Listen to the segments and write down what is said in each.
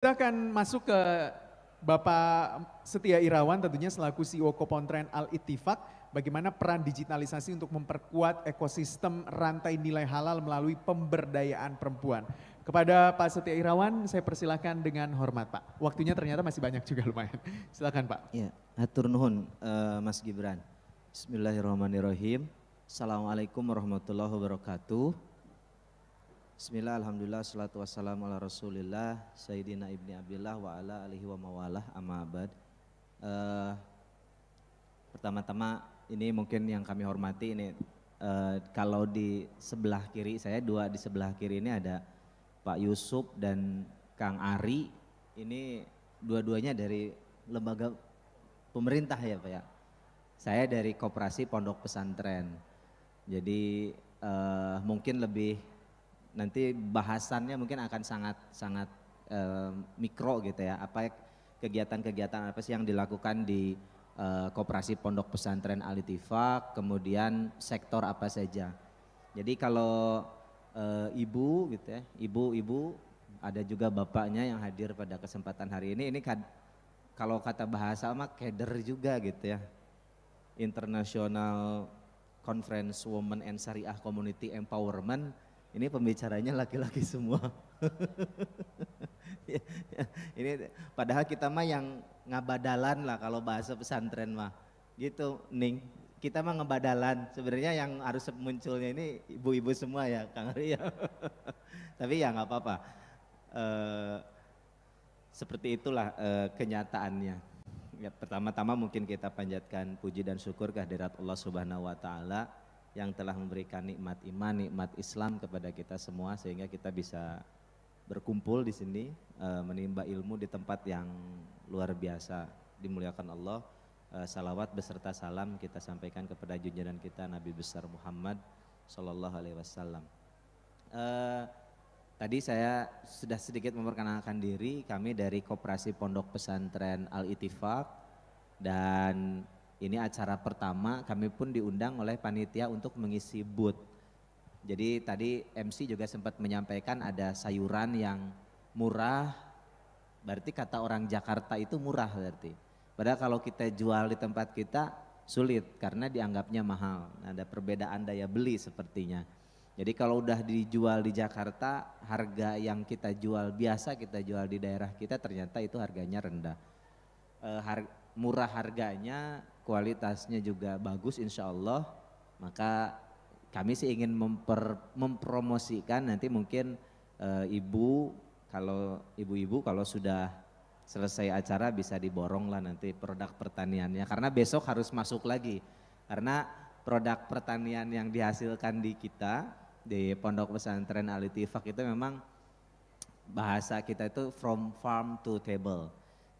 Kita akan masuk ke Bapak Setia Irawan tentunya selaku CEO Kopontren Al-Ittifaq, bagaimana peran digitalisasi untuk memperkuat ekosistem rantai nilai halal melalui pemberdayaan perempuan. Kepada Pak Setia Irawan saya persilahkan dengan hormat Pak. Waktunya ternyata masih banyak juga lumayan. Silakan Pak. Ya, hatur nuhun Mas Gibran. Bismillahirrahmanirrahim. Assalamualaikum warahmatullahi wabarakatuh. Bismillah, alhamdulillah, salatu wassalamu ala rasulillah, Sayyidina Ibni Abdillah wa ala alihi wa mawalah, amma abad. Pertama-tama ini mungkin yang kami hormati ini, kalau di sebelah kiri, saya dua di sebelah kiri ini ada Pak Yusuf dan Kang Ari, ini dua-duanya dari lembaga pemerintah ya Pak ya. Saya dari Koperasi Pondok Pesantren, jadi mungkin lebih nanti bahasannya mungkin akan sangat mikro gitu ya, apa kegiatan-kegiatan apa sih yang dilakukan di Koperasi Pondok Pesantren Al-Ittifaq, kemudian sektor apa saja. Jadi kalau ibu gitu ya, ibu-ibu ada juga bapaknya yang hadir pada kesempatan hari ini kalau kata bahasa mah keder juga gitu ya. International Conference Women and Syariah Community Empowerment, ini pembicaranya laki-laki semua. Ini padahal kita mah yang ngabadalan lah kalau bahasa pesantren mah. Gitu, Ning. Kita mah ngebadalan. Sebenarnya yang harus munculnya ini ibu-ibu semua ya, Kang Ari ya. Tapi ya nggak apa-apa. Seperti itulah kenyataannya. Ya, pertama-tama mungkin kita panjatkan puji dan syukur kehadirat Allah Subhanahu wa taala yang telah memberikan nikmat iman, nikmat Islam kepada kita semua sehingga kita bisa berkumpul di sini menimba ilmu di tempat yang luar biasa, dimuliakan Allah. Salawat beserta salam kita sampaikan kepada junjungan kita Nabi besar Muhammad Sallallahu Alaihi Wasallam. Tadi saya sudah sedikit memperkenalkan diri, kami dari Koperasi Pondok Pesantren Al-Ittifaq, dan ini acara pertama kami pun diundang oleh panitia untuk mengisi booth. Jadi tadi MC juga sempat menyampaikan ada sayuran yang murah, berarti kata orang Jakarta itu murah berarti. Padahal kalau kita jual di tempat kita sulit karena dianggapnya mahal, ada perbedaan daya beli sepertinya. Jadi kalau udah dijual di Jakarta, harga yang kita jual biasa kita jual di daerah kita ternyata itu harganya rendah. Murah harganya, kualitasnya juga bagus insya Allah, maka kami sih ingin mempromosikan nanti mungkin ibu kalau sudah selesai acara bisa diborong lah nanti produk pertaniannya, karena besok harus masuk lagi, karena produk pertanian yang dihasilkan di kita di Pondok Pesantren Al-Ittifaq itu memang bahasa kita itu from farm to table.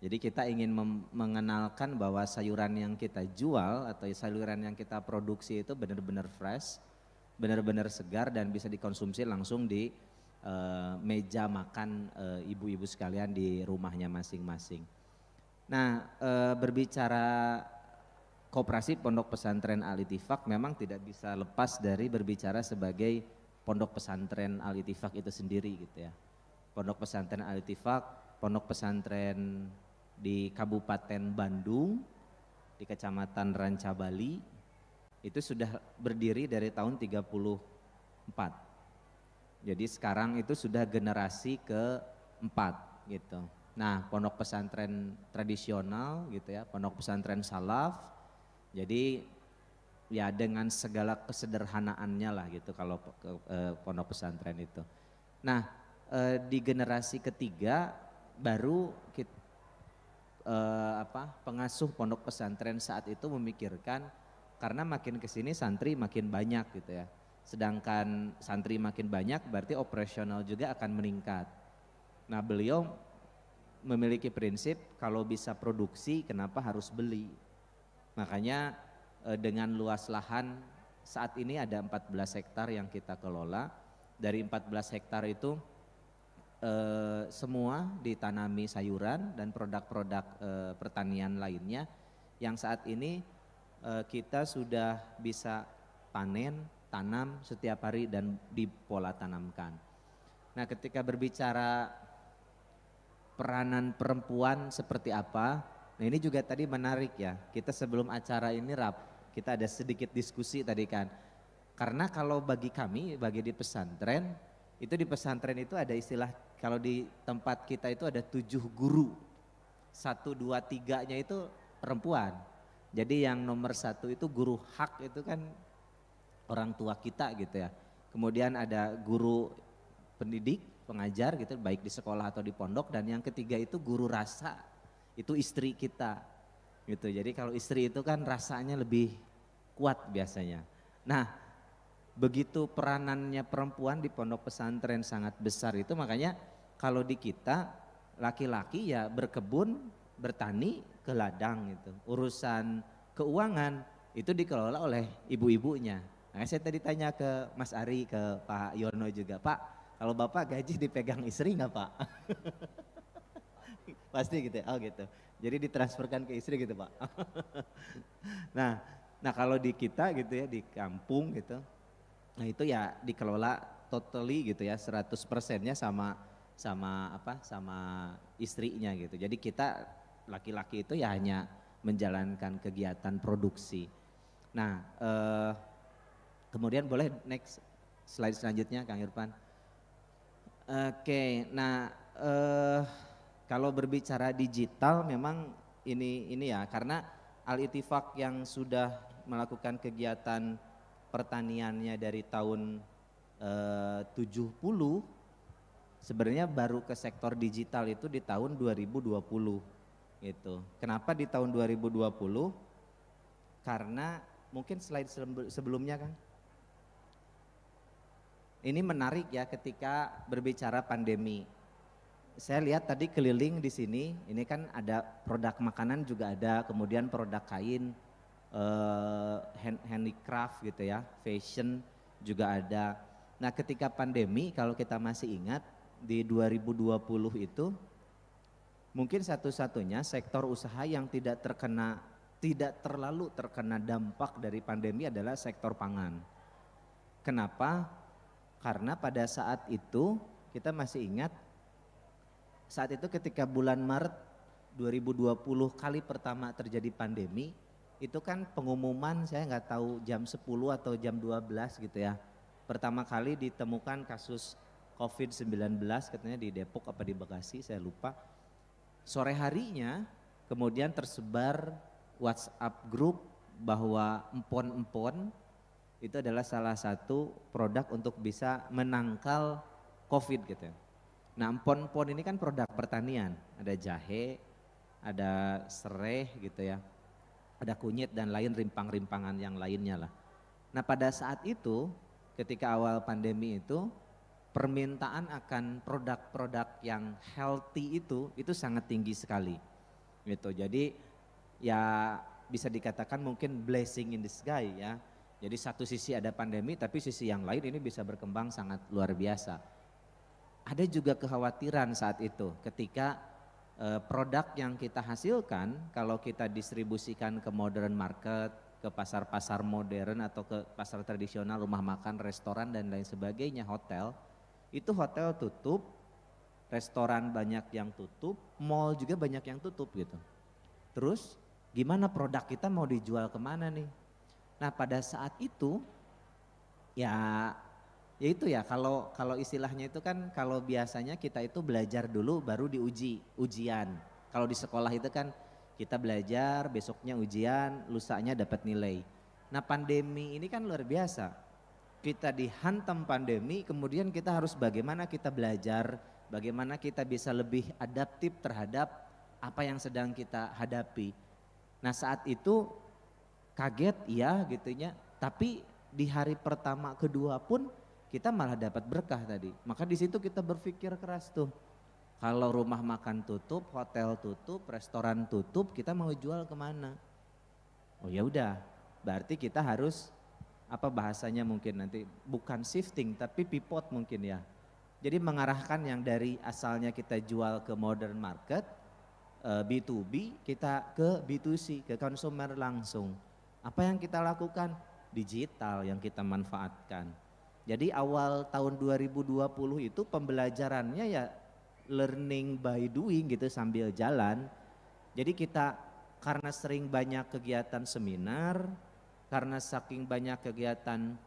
Jadi kita ingin mengenalkan bahwa sayuran yang kita jual atau sayuran yang kita produksi itu benar-benar fresh, benar-benar segar dan bisa dikonsumsi langsung di meja makan ibu-ibu sekalian di rumahnya masing-masing. Nah, berbicara Koperasi Pondok Pesantren Al-Ittifaq memang tidak bisa lepas dari berbicara sebagai Pondok Pesantren Al-Ittifaq itu sendiri gitu ya. Pondok Pesantren Al-Ittifaq, pondok pesantren di Kabupaten Bandung, di Kecamatan Ranca Bali, itu sudah berdiri dari tahun 34. Jadi sekarang itu sudah generasi keempat gitu. Nah, pondok pesantren tradisional gitu ya, pondok pesantren salaf. Jadi ya dengan segala kesederhanaannya lah gitu kalau pondok pesantren itu. Nah, di generasi ketiga baru pengasuh pondok pesantren saat itu memikirkan, karena makin kesini santri makin banyak gitu ya. Sedangkan santri makin banyak berarti operasional juga akan meningkat. Nah, beliau memiliki prinsip kalau bisa produksi kenapa harus beli. Makanya dengan luas lahan saat ini ada 14 hektar yang kita kelola. Dari 14 hektar itu semua ditanami sayuran dan produk-produk pertanian lainnya yang saat ini kita sudah bisa panen, tanam setiap hari dan dipola tanamkan. Nah, ketika berbicara peranan perempuan seperti apa. Nah ini juga tadi menarik ya, kita sebelum acara ini kita ada sedikit diskusi tadi kan. Karena kalau bagi kami, bagi di pesantren, itu di pesantren itu ada istilah, kalau di tempat kita itu ada 7 guru. 1, 2, 3-nya itu perempuan. Jadi yang nomor 1 itu guru hak itu kan orang tua kita gitu ya. Kemudian ada guru pendidik, pengajar gitu, baik di sekolah atau di pondok. Dan yang ketiga itu guru rasa, itu istri kita gitu. Jadi kalau istri itu kan rasanya lebih kuat biasanya. Nah begitu peranannya perempuan di pondok pesantren sangat besar itu, makanya kalau di kita laki-laki ya berkebun, bertani, ke ladang gitu. Urusan keuangan itu dikelola oleh ibu-ibunya. Nah saya tadi tanya ke Mas Ari, ke Pak Yono juga, Pak kalau Bapak gaji dipegang istri nggak Pak? Pasti gitu ya, oh gitu. Jadi ditransferkan ke istri gitu Pak. Nah kalau di kita gitu ya, di kampung gitu, nah itu ya dikelola totally gitu ya, 100%-nya sama istrinya gitu. Jadi kita laki-laki itu ya hanya menjalankan kegiatan produksi. Nah kemudian boleh next slide selanjutnya Kang Irfan. Oke, nah kalau berbicara digital memang ini ya, karena Al-Ittifaq yang sudah melakukan kegiatan pertaniannya dari tahun 70, sebenarnya baru ke sektor digital itu di tahun 2020 gitu. Kenapa di tahun 2020? Karena mungkin slide sebelumnya kan. Ini menarik ya ketika berbicara pandemi. Saya lihat tadi keliling di sini, ini kan ada produk makanan juga ada, kemudian produk kain, handicraft gitu ya, fashion juga ada. Nah ketika pandemi kalau kita masih ingat di 2020 itu mungkin satu-satunya sektor usaha yang tidak terlalu terkena dampak dari pandemi adalah sektor pangan. Kenapa? Karena pada saat itu kita masih ingat, saat itu ketika bulan Maret 2020 kali pertama terjadi pandemi, itu kan pengumuman saya nggak tahu jam 10 atau jam 12 gitu ya. Pertama kali ditemukan kasus COVID-19 katanya di Depok apa di Bekasi saya lupa. Sore harinya kemudian tersebar WhatsApp grup bahwa empon-empon itu adalah salah satu produk untuk bisa menangkal COVID gitu ya. Nah empon-empon ini kan produk pertanian, ada jahe, ada serai gitu ya, ada kunyit dan lain rimpang-rimpangan yang lainnya lah. Nah pada saat itu ketika awal pandemi itu permintaan akan produk-produk yang healthy itu sangat tinggi sekali gitu. Jadi ya bisa dikatakan mungkin blessing in the sky ya. Jadi satu sisi ada pandemi tapi sisi yang lain ini bisa berkembang sangat luar biasa. Ada juga kekhawatiran saat itu ketika produk yang kita hasilkan kalau kita distribusikan ke modern market, ke pasar-pasar modern atau ke pasar tradisional, rumah makan, restoran dan lain sebagainya, hotel, itu hotel tutup, restoran banyak yang tutup, mall juga banyak yang tutup gitu. Terus gimana produk kita mau dijual kemana nih? Nah pada saat itu ya itu ya kalau istilahnya itu kan kalau biasanya kita itu belajar dulu baru ujian. Kalau di sekolah itu kan kita belajar, besoknya ujian, lusanya dapat nilai. Nah pandemi ini kan luar biasa. Kita dihantam pandemi, kemudian kita harus bagaimana kita belajar, bagaimana kita bisa lebih adaptif terhadap apa yang sedang kita hadapi. Nah saat itu kaget iya gitunya, tapi di hari pertama kedua pun kita malah dapat berkah tadi. Maka di situ kita berpikir keras tuh. Kalau rumah makan tutup, hotel tutup, restoran tutup, kita mau jual kemana? Oh ya udah, berarti kita harus apa bahasanya mungkin nanti bukan shifting tapi pivot mungkin ya. Jadi mengarahkan yang dari asalnya kita jual ke modern market, B2B, kita ke B2C, ke konsumer langsung. Apa yang kita lakukan? Digital yang kita manfaatkan. Jadi awal tahun 2020 itu pembelajarannya ya learning by doing gitu sambil jalan. Jadi kita karena sering banyak kegiatan seminar, karena saking banyak kegiatan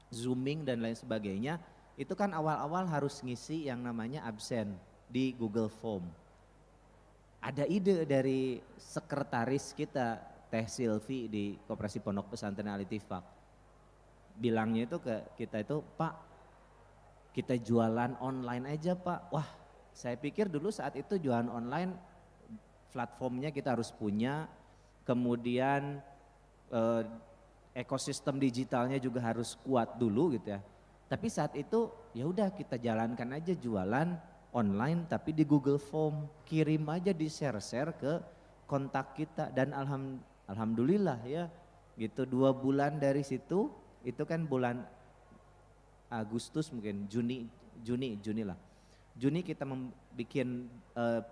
zooming dan lain sebagainya, itu kan awal-awal harus ngisi yang namanya absen di Google Form. Ada ide dari sekretaris kita, Teh Silvi di Koperasi Pondok Pesantren Al-Ittifaq. Bilangnya itu ke kita itu, Pak, kita jualan online aja Pak. Wah, saya pikir dulu saat itu jualan online platformnya kita harus punya, kemudian ekosistem digitalnya juga harus kuat dulu gitu ya. Tapi saat itu ya udah kita jalankan aja jualan online tapi di Google Form, kirim aja di share-share ke kontak kita dan alhamdulillah ya gitu 2 bulan dari situ, itu kan bulan Agustus mungkin Juni lah. Juni kita membuat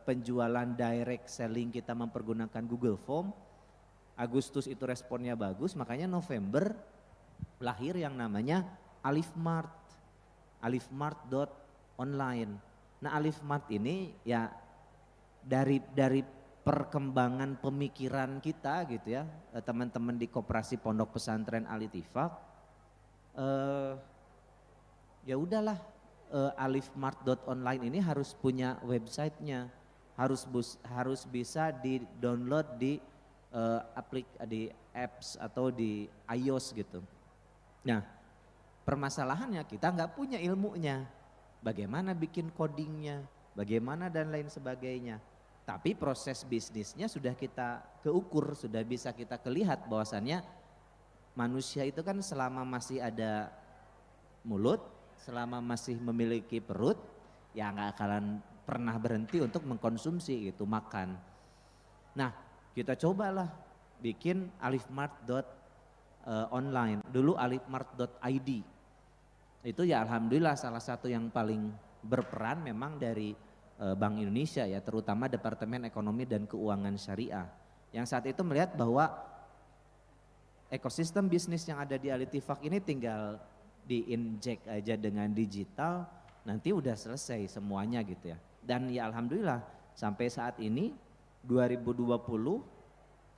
penjualan direct selling kita mempergunakan Google Form. Agustus itu responnya bagus, makanya November lahir yang namanya Alifmart. Alifmart.online. Nah, Alifmart ini ya dari perkembangan pemikiran kita gitu ya, teman-teman di Koperasi Pondok Pesantren Al-Ittifaq, ya udahlah, alifmart.online ini harus punya websitenya, harus bisa di-download di di apps atau di iOS gitu. Nah, permasalahannya kita nggak punya ilmunya, bagaimana bikin codingnya, bagaimana dan lain sebagainya. Tapi proses bisnisnya sudah kita keukur, sudah bisa kita kelihat bahwasannya manusia itu kan selama masih ada mulut, selama masih memiliki perut, ya nggak akan pernah berhenti untuk mengkonsumsi itu makan. Nah, kita cobalah bikin alifmart.online, dulu alifmart.id. Itu ya alhamdulillah salah satu yang paling berperan memang dari Bank Indonesia ya, terutama Departemen Ekonomi dan Keuangan Syariah. Yang saat itu melihat bahwa ekosistem bisnis yang ada di Al-Ittifaq ini tinggal diinjek aja dengan digital, nanti udah selesai semuanya gitu ya. Dan ya alhamdulillah sampai saat ini 2020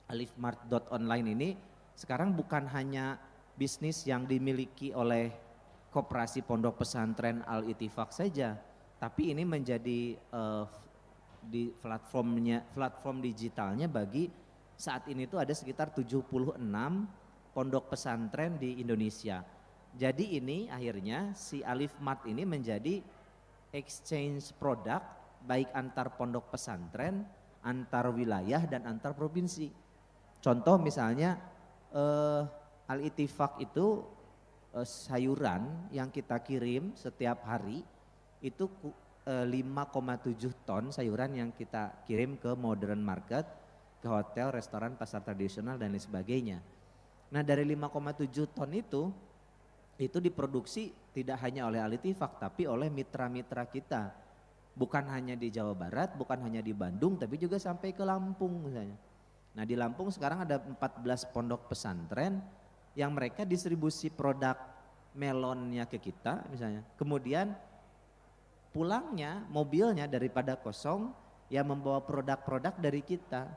alifmart.online ini sekarang bukan hanya bisnis yang dimiliki oleh Koperasi Pondok Pesantren Al-Ittifaq saja, tapi ini menjadi di platform digitalnya bagi saat ini tuh ada sekitar 76 pondok pesantren di Indonesia. Jadi ini akhirnya si Alifmart ini menjadi exchange produk baik antar pondok pesantren, antar wilayah dan antar provinsi. Contoh misalnya Al-Ittifaq itu sayuran yang kita kirim setiap hari itu 5,7 ton sayuran yang kita kirim ke modern market, ke hotel, restoran, pasar tradisional dan lain sebagainya. Nah dari 5,7 ton itu diproduksi tidak hanya oleh Al-Ittifaq tapi oleh mitra-mitra kita. Bukan hanya di Jawa Barat, bukan hanya di Bandung, tapi juga sampai ke Lampung misalnya. Nah di Lampung sekarang ada 14 pondok pesantren yang mereka distribusi produk melonnya ke kita misalnya. Kemudian pulangnya mobilnya daripada kosong ya membawa produk-produk dari kita.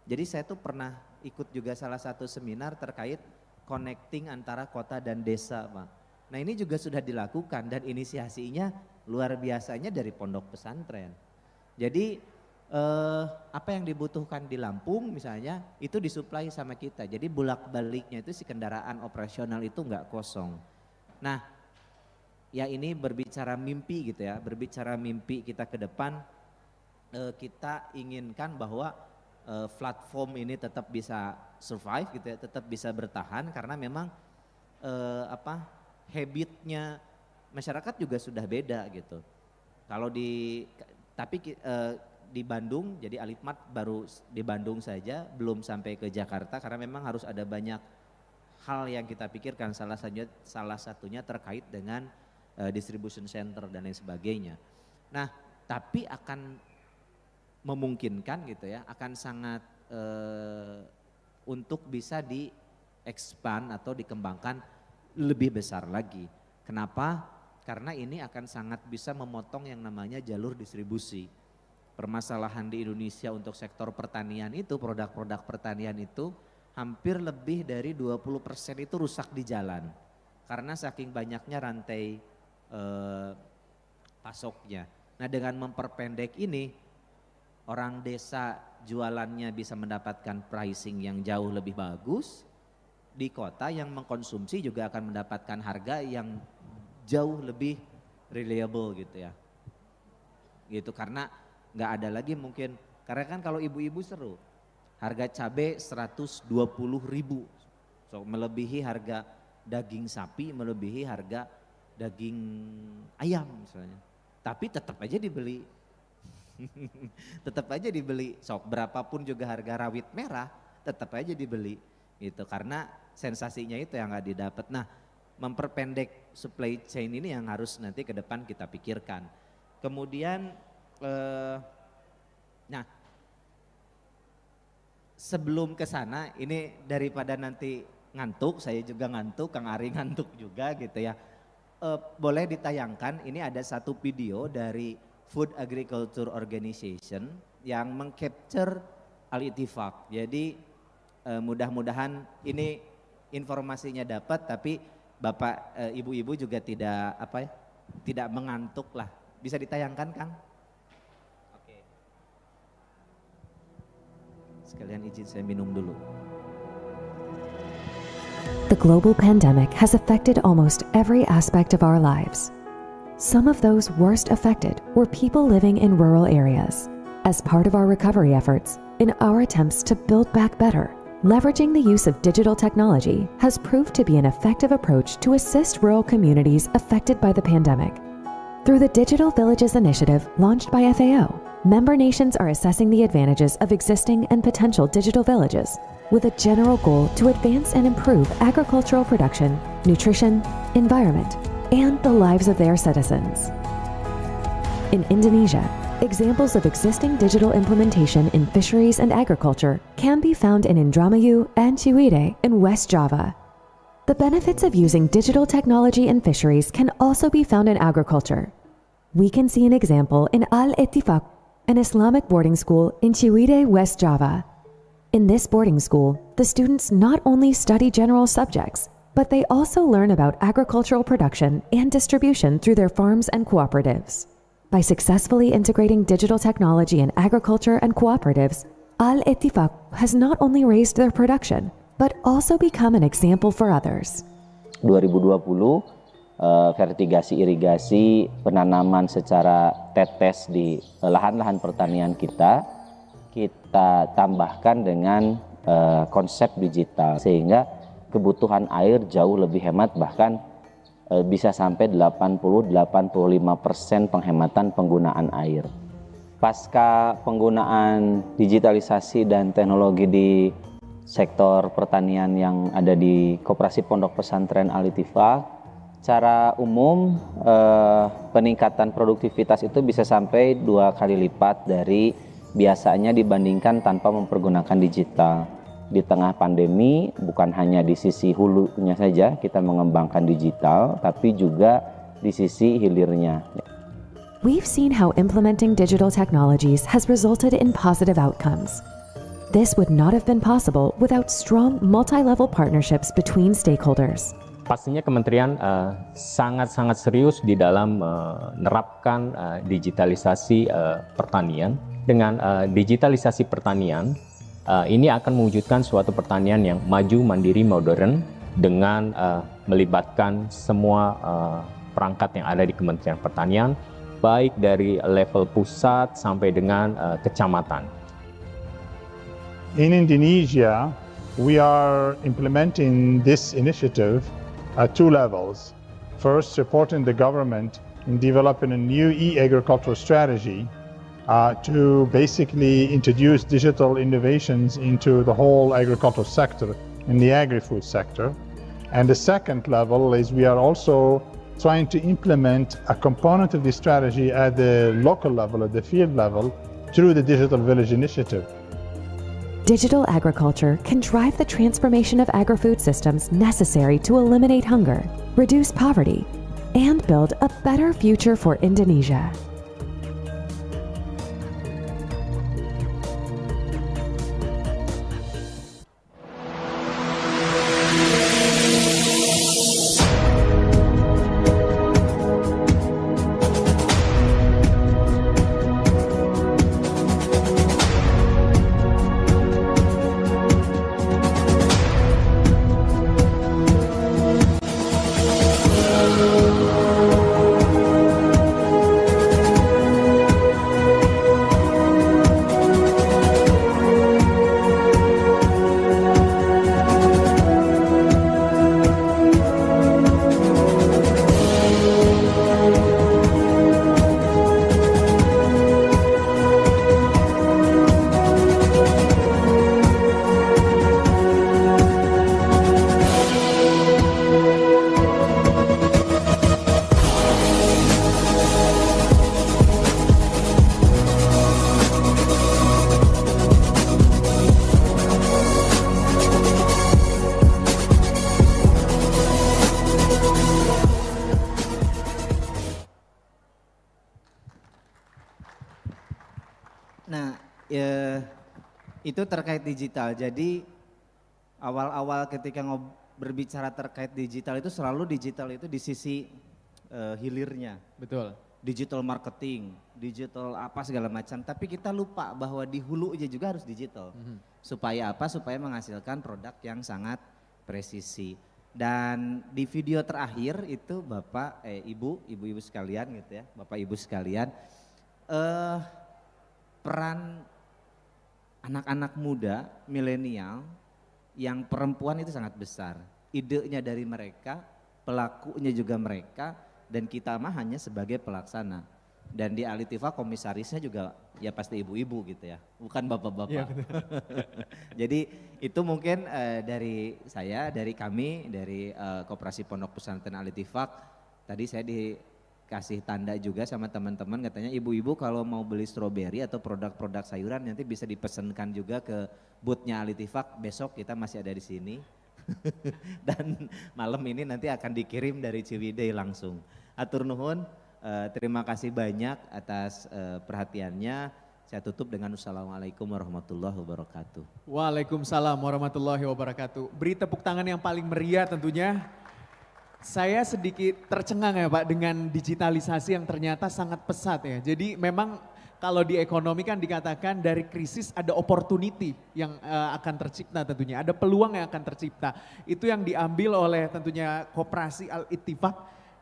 Jadi saya tuh pernah ikut juga salah satu seminar terkait connecting antara kota dan desa, Pak. Nah ini juga sudah dilakukan dan inisiasinya luar biasanya dari pondok pesantren. Jadi apa yang dibutuhkan di Lampung misalnya itu disuplai sama kita. Jadi bolak-baliknya itu si kendaraan operasional itu nggak kosong. Nah ya ini berbicara mimpi gitu ya, berbicara mimpi kita ke depan, kita inginkan bahwa platform ini tetap bisa survive gitu ya, tetap bisa bertahan karena memang habitnya masyarakat juga sudah beda gitu. Kalau di Bandung, jadi Alifmart baru di Bandung saja, belum sampai ke Jakarta karena memang harus ada banyak hal yang kita pikirkan, salah satunya terkait dengan distribution center dan lain sebagainya. Nah, tapi akan memungkinkan gitu ya, akan sangat untuk bisa di-expand atau dikembangkan lebih besar lagi. Kenapa? karena ini akan sangat bisa memotong yang namanya jalur distribusi. Permasalahan di Indonesia untuk sektor pertanian itu, produk-produk pertanian itu hampir lebih dari 20% itu rusak di jalan. Karena saking banyaknya rantai pasoknya. Nah dengan memperpendek ini, orang desa jualannya bisa mendapatkan pricing yang jauh lebih bagus. Di kota yang mengkonsumsi juga akan mendapatkan harga yang jauh lebih reliable gitu ya. Gitu karena nggak ada lagi mungkin, karena kan kalau ibu-ibu seru, harga cabai 120.000, so melebihi harga daging sapi, melebihi harga daging ayam misalnya. Tapi tetap aja dibeli, tetap aja dibeli, sok berapapun juga harga rawit merah tetap aja dibeli gitu karena sensasinya itu yang nggak didapat. Nah memperpendek supply chain ini yang harus nanti ke depan kita pikirkan. Kemudian nah sebelum ke sana ini daripada nanti ngantuk, saya juga ngantuk, Kang Ari ngantuk juga gitu ya. Boleh ditayangkan, ini ada satu video dari Food Agriculture Organization yang mengcapture Al-Ittifaq. Jadi mudah-mudahan ini informasinya dapat, tapi Bapak Ibu-ibu juga tidak mengantuk lah. Bisa ditayangkan, Kang? Oke. Sekalian izin saya minum dulu. The global pandemic has affected almost every aspect of our lives. Some of those worst affected were people living in rural areas. As part of our recovery efforts, in our attempts to build back better, leveraging the use of digital technology has proved to be an effective approach to assist rural communities affected by the pandemic. Through the Digital Villages Initiative launched by FAO, member nations are assessing the advantages of existing and potential digital villages with a general goal to advance and improve agricultural production, nutrition, environment, and the lives of their citizens. In Indonesia, examples of existing digital implementation in fisheries and agriculture can be found in Indramayu and Ciwidey in West Java. The benefits of using digital technology in fisheries can also be found in agriculture. We can see an example in Al-Ittifaq, an Islamic boarding school in Ciwidey, West Java. In this boarding school, the students not only study general subjects, but they also learn about agricultural production and distribution through their farms and cooperatives. By successfully integrating digital technology in agriculture and cooperatives, Al-Ittifaq has not only raised their production, but also become an example for others. 2020, vertigasi irigasi, penanaman secara tetes di lahan-lahan pertanian kita tambahkan dengan konsep digital, sehingga kebutuhan air jauh lebih hemat, bahkan bisa sampai 80-85% penghematan penggunaan air. Pasca penggunaan digitalisasi dan teknologi di sektor pertanian yang ada di Koperasi Pondok Pesantren Al-Ittifaq, secara umum peningkatan produktivitas itu bisa sampai 2 kali lipat dari biasanya dibandingkan tanpa mempergunakan digital. Di tengah pandemi, bukan hanya di sisi hulunya saja kita mengembangkan digital, tapi juga di sisi hilirnya. We've seen how implementing digital technologies has resulted in positive outcomes. This would not have been possible without strong multi-level partnerships between stakeholders. Pastinya kementerian sangat-sangat serius di dalam menerapkan digitalisasi pertanian. Dengan digitalisasi pertanian, ini akan mewujudkan suatu pertanian yang maju, mandiri, modern dengan melibatkan semua perangkat yang ada di Kementerian Pertanian, baik dari level pusat sampai dengan kecamatan. In Indonesia, we are implementing this initiative at 2 levels. First, supporting the government in developing a new e-agricultural strategy to basically introduce digital innovations into the whole agricultural sector, in the agri-food sector. And the second level is we are also trying to implement a component of this strategy at the local level, at the field level, through the Digital Village Initiative. Digital agriculture can drive the transformation of agri-food systems necessary to eliminate hunger, reduce poverty, and build a better future for Indonesia. Nah, itu terkait digital. Jadi awal-awal ketika berbicara terkait digital itu selalu digital itu di sisi hilirnya. Betul. Digital marketing, digital apa segala macam. Tapi kita lupa bahwa di hulunya juga harus digital. Supaya apa? Supaya menghasilkan produk yang sangat presisi. Dan di video terakhir itu Bapak, ibu-ibu sekalian gitu ya, Bapak Ibu sekalian, peran anak-anak muda, milenial, yang perempuan itu sangat besar. Idenya dari mereka, pelakunya juga mereka, dan kita mah hanya sebagai pelaksana. Dan di Alitiva komisarisnya juga ya pasti ibu-ibu gitu ya, bukan bapak-bapak. Iya, Jadi itu mungkin dari saya, dari kami, dari Koperasi Pondok Pesantren Alitifak, tadi saya dikasih tanda juga sama teman-teman, katanya ibu-ibu kalau mau beli stroberi atau produk-produk sayuran nanti bisa dipesankan juga ke boothnya Alitifak, besok kita masih ada di sini. Dan malam ini nanti akan dikirim dari Ciwidey langsung. Atur nuhun, terima kasih banyak atas perhatiannya. Saya tutup dengan Wassalamualaikum warahmatullahi wabarakatuh. Waalaikumsalam warahmatullahi wabarakatuh. Beri tepuk tangan yang paling meriah tentunya. Saya sedikit tercengang ya Pak dengan digitalisasi yang ternyata sangat pesat ya. Jadi memang kalau di ekonomi kan dikatakan dari krisis ada opportunity yang akan tercipta tentunya. Ada peluang yang akan tercipta. Itu yang diambil oleh tentunya Koperasi Al-Ittifaq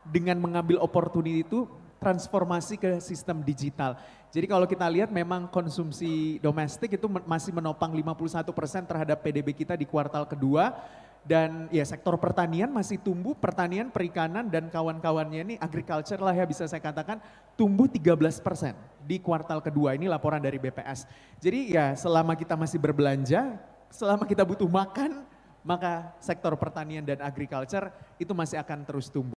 dengan mengambil opportunity itu transformasi ke sistem digital. Jadi kalau kita lihat memang konsumsi domestik itu masih menopang 51% terhadap PDB kita di kuartal kedua. Dan ya sektor pertanian masih tumbuh, pertanian, perikanan dan kawan-kawannya ini agriculture lah ya bisa saya katakan tumbuh 13% di kuartal kedua, ini laporan dari BPS. Jadi ya selama kita masih berbelanja, selama kita butuh makan, maka sektor pertanian dan agriculture itu masih akan terus tumbuh.